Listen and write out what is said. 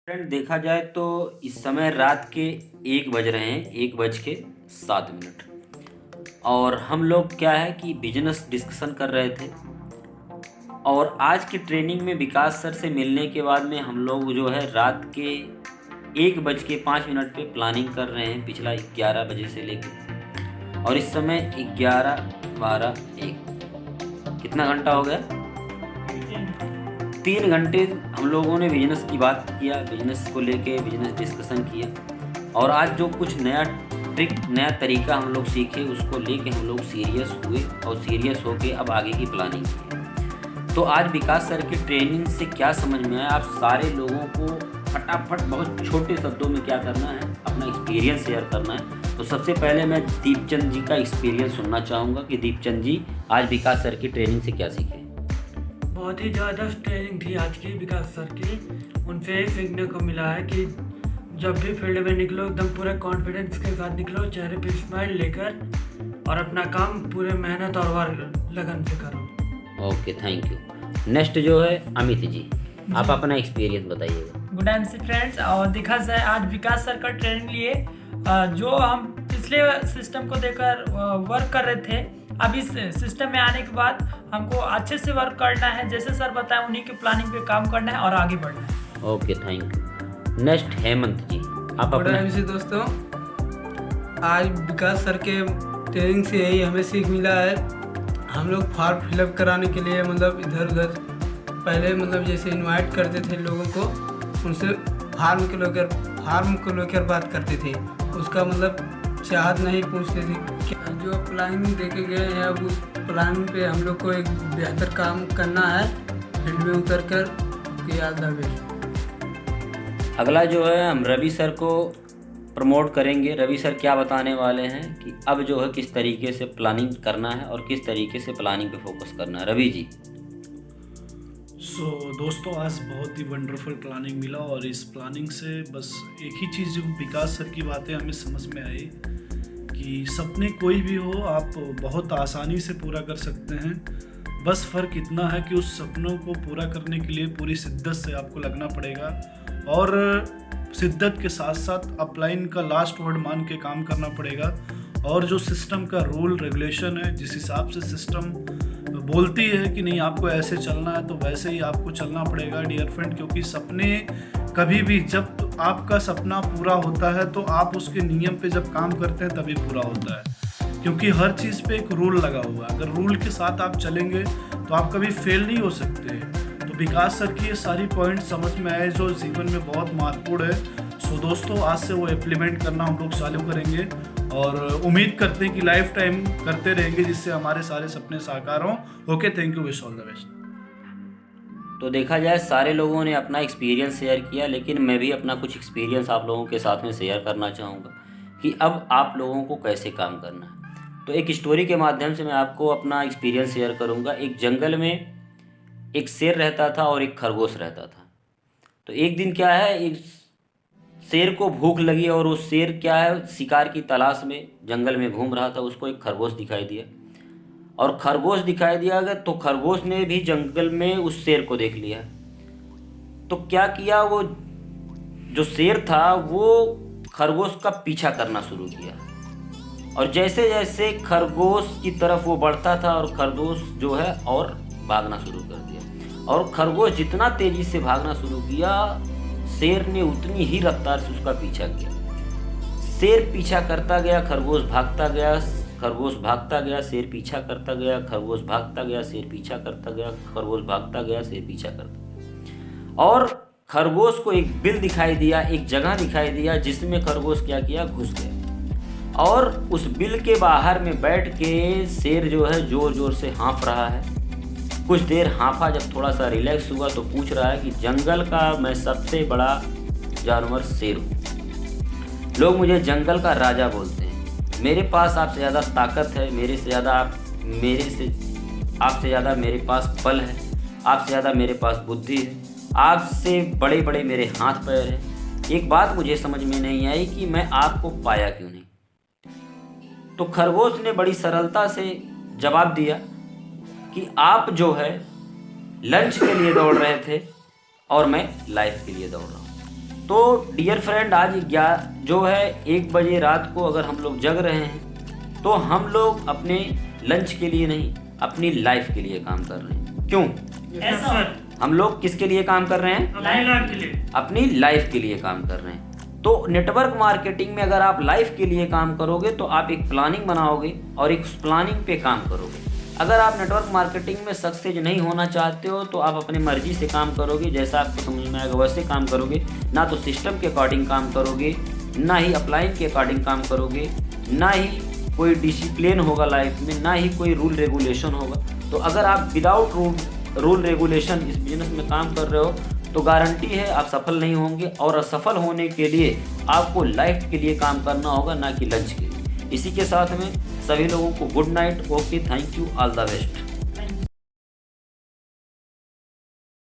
Friend देखा जाए तो इस समय रात के 1 बज रहे हैं, 1:07। और हम लोग क्या है कि बिजनेस डिस्कशन कर रहे थे। और आज की ट्रेनिंग में विकास सर से मिलने के बाद में हम लोग जो है रात के 1:05 पे प्लानिंग कर रहे हैं, पिछला 11 बजे से लेके। और इस समय 11, 12, 1 कितना घंटा हो गया? 3 घंटे हम लोगों ने बिजनेस की बात किया, बिजनेस को लेके बिजनेस डिस्कशन किया। और आज जो कुछ नया ट्रिक, नया तरीका हम लोग सीखे, उसको लेके हम लोग सीरियस हुए और सीरियस होके अब आगे की प्लानिंग की। तो आज विकास सर की ट्रेनिंग से क्या समझ में आया, आप सारे लोगों को फटाफट बहुत छोटे शब्दों में क्या करना है, अपना एक्सपीरियंस शेयर करना है। तो सबसे पहले मैं दीपचंद जी का एक्सपीरियंस सुनना चाहूँगा कि दीपचंद जी आज विकास सर की ट्रेनिंग से क्या सीखे। बहुत ही ज़बरदस्त ट्रेनिंग थी आज की विकास सर की। उनसे यही सीखने को मिला है कि जब भी फील्ड में निकलो एकदम पूरे कॉन्फिडेंस के साथ निकलो, चेहरे पे स्माइल लेकर, और अपना काम पूरे मेहनत और लगन से करो। Okay, thank you. नेक्स्ट जो है अमित जी, आप अपना एक्सपीरियंस बताइएगा। गुड एंड फ्रेंड्स, और देखा जाए आज विकास सर का ट्रेनिंग लिए जो हम पिछले सिस्टम को देकर वर्क कर रहे थे, अब इस सिस्टम में आने के बाद हमको अच्छे से वर्क करना है, जैसे सर बताएं उन्हीं की प्लानिंग पे काम करना है और आगे बढ़ना है। Okay, thank you. Next Hemant ji, आप अपना। दोस्तों, आज विकास सर के ट्रेनिंग से यही हमें सीख मिला है। हम लोग फॉर्म फिलअप कराने के लिए मतलब इधर उधर पहले मतलब जैसे इनवाइट करते थे लोगों को, उनसे फार्म को लेकर बात करते थे, उसका मतलब चाहत नहीं पूछते थे। जो प्लानिंग देके गए हैं अब उस प्लानिंग पे हम लोग को एक बेहतर काम करना है, फील्ड में उतर कर याद रहे। अगला जो है हम रवि सर को प्रमोट करेंगे। रवि सर क्या बताने वाले हैं कि अब जो है किस तरीके से प्लानिंग करना है और किस तरीके से प्लानिंग पे फोकस करना है। रवि जी। दोस्तों, आज बहुत ही वंडरफुल प्लानिंग मिला और इस प्लानिंग से बस एक ही चीज़, विकास सर की बातें हमें समझ में आई कि सपने कोई भी हो आप बहुत आसानी से पूरा कर सकते हैं। बस फ़र्क इतना है कि उस सपनों को पूरा करने के लिए पूरी शिद्दत से आपको लगना पड़ेगा और शिद्दत के साथ साथ अपलाइन का लास्ट वर्ड मान के काम करना पड़ेगा। और जो सिस्टम का रूल रेगुलेशन है, जिस हिसाब से सिस्टम बोलती है कि नहीं आपको ऐसे चलना है, तो वैसे ही आपको चलना पड़ेगा डियर फ्रेंड। क्योंकि सपने कभी भी, जब आपका सपना पूरा होता है तो आप उसके नियम पे जब काम करते हैं तभी पूरा होता है। क्योंकि हर चीज़ पे एक रूल लगा हुआ है, अगर रूल के साथ आप चलेंगे तो आप कभी फेल नहीं हो सकते। तो विकास सर की ये सारी पॉइंट समझ में आए जो जीवन में बहुत महत्वपूर्ण है। दोस्तों, आज से वो इम्प्लीमेंट करना हम लोग चालू करेंगे और उम्मीद करते हैं कि लाइफ टाइम करते रहेंगे, जिससे हमारे सारे सपने साकार हों। Okay, thank you, wish all the best. तो देखा जाए सारे लोगों ने अपना एक्सपीरियंस शेयर किया, लेकिन मैं भी अपना कुछ एक्सपीरियंस आप लोगों के साथ में शेयर करना चाहूँगा कि अब आप लोगों को कैसे काम करना है। तो एक स्टोरी के माध्यम से मैं आपको अपना एक्सपीरियंस शेयर करूँगा। एक जंगल में एक शेर रहता था और एक खरगोश रहता था। तो एक दिन क्या है, एक शेर को भूख लगी और वो शेर क्या है, शिकार की तलाश में जंगल में घूम रहा था। उसको एक खरगोश दिखाई दिया और खरगोश दिखाई दिया गया तो खरगोश ने भी जंगल में उस शेर को देख लिया। तो क्या किया, वो जो शेर था वो खरगोश का पीछा करना शुरू किया। और जैसे जैसे खरगोश की तरफ वो बढ़ता था और खरगोश जो है और भागना शुरू कर दिया। और खरगोश जितना तेजी से भागना शुरू किया, शेर ने उतनी ही रफ्तार से उसका पीछा किया। शेर पीछा करता गया, खरगोश भागता गया, खरगोश भागता गया, शेर पीछा करता गया, खरगोश भागता गया, शेर पीछा करता गया, खरगोश भागता गया, शेर पीछा करता गया। और खरगोश को एक बिल दिखाई दिया, एक जगह दिखाई दिया जिसमें खरगोश क्या किया, घुस गया। और उस बिल के बाहर में बैठ के शेर जो है जोर जोर से हाँफ रहा है। कुछ देर हाँफा, जब थोड़ा सा रिलैक्स हुआ तो पूछ रहा है कि जंगल का मैं सबसे बड़ा जानवर शेर हूँ, लोग मुझे जंगल का राजा बोलते हैं, मेरे पास आपसे ज़्यादा ताकत है, आपसे ज़्यादा मेरे पास बल है, आपसे ज़्यादा मेरे पास बुद्धि है, आपसे बड़े बड़े मेरे हाथ पैर हैं। एक बात मुझे समझ में नहीं आई कि मैं आपको पाया क्यों नहीं। तो खरगोश ने बड़ी सरलता से जवाब दिया कि आप जो है लंच के लिए दौड़ रहे थे और मैं लाइफ के लिए दौड़ रहा हूँ। तो डियर फ्रेंड, आज जो है 1 बजे रात को अगर हम लोग जग रहे हैं तो हम लोग अपने लंच के लिए नहीं, अपनी लाइफ के लिए काम कर रहे हैं। क्यों? ऐसा सर, हम लोग किसके लिए काम कर रहे हैं? लाइफ के लिए। अपनी लाइफ के लिए काम कर रहे हैं। तो नेटवर्क मार्केटिंग में अगर आप लाइफ के लिए काम करोगे तो आप एक प्लानिंग बनाओगे और एक प्लानिंग पे काम करोगे। अगर आप नेटवर्क मार्केटिंग में सक्सेस नहीं होना चाहते हो तो आप अपनी मर्जी से काम करोगे, जैसा आपको समझ में आएगा वैसे काम करोगे। ना तो सिस्टम के अकॉर्डिंग काम करोगे, ना ही अपलाइन के अकॉर्डिंग काम करोगे, ना ही कोई डिसिप्लिन होगा लाइफ में, ना ही कोई रूल रेगुलेशन होगा। तो अगर आप विदाउट रूल रेगुलेशन इस बिजनेस में काम कर रहे हो तो गारंटी है आप सफल नहीं होंगे। और असफल होने के लिए आपको लाइफ के लिए काम करना होगा, ना कि लंच के लिए। इसी के साथ में सभी लोगों को good night. Okay, thank you, all the best.